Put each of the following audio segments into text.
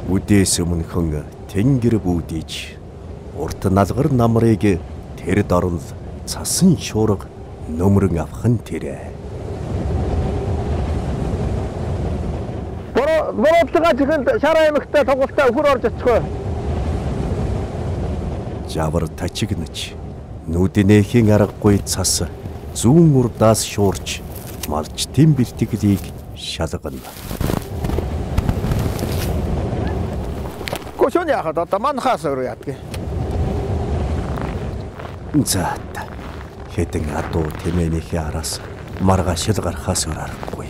Үдээс өмнөхөн тэнгэр бүүдийж урт налгар намрыг тэр дорн цасан шуурга нөмрөн авхан тэрэ. Бороодлого чихэнд шар аймагтай тоглолтоо өхөр орж очихгүй. Жавар тачигнаж нүднээхийн аргагүй цас зүүн урдаас шуурч малчтын бэлтгэлийг шалгана. Көшөөний яхад одоо манхаас өөр яадгийг. За та хэдэн адуу тэмээнийхээ араас маргаашил гарахаас өөр аргагүй.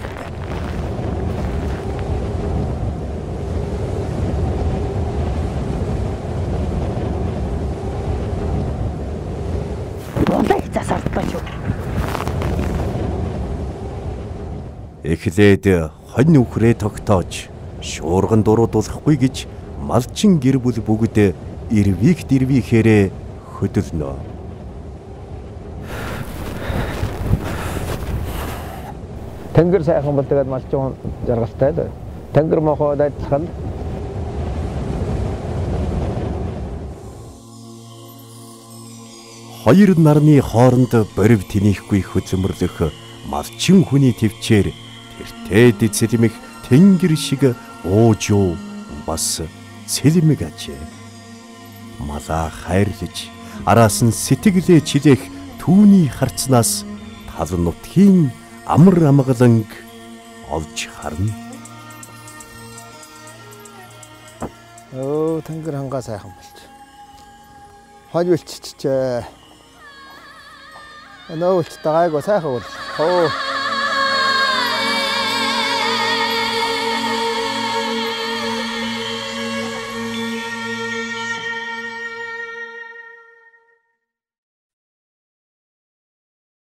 Эхлээд хонь үхрээ тогтоож шуурган дуруудуулахгүй гэж малчин гэр бүл бүгд ирвийхээрээ хөдөлнө. Тэнгэр сайхан бол тэгээд малчин жаргалтай л. Тэнгэр мохоод адилхан. Хоёр нарны хооронд борив тэнийхгүй хөдөлмөрлөх малчин хүний төвчээр тэртээд цэлмэх тэнгэр шиг уужуу бас цэлмэг ажээ. Малаа хайрлаж араас нь сэтгэлээ чилээх түүний харцнаас тал нутгийн амар амгаланг олж харна. Тэнгэр хангаа сайхан болж. Хонь үлччихээ. Нөөч тагайг сайхан бол.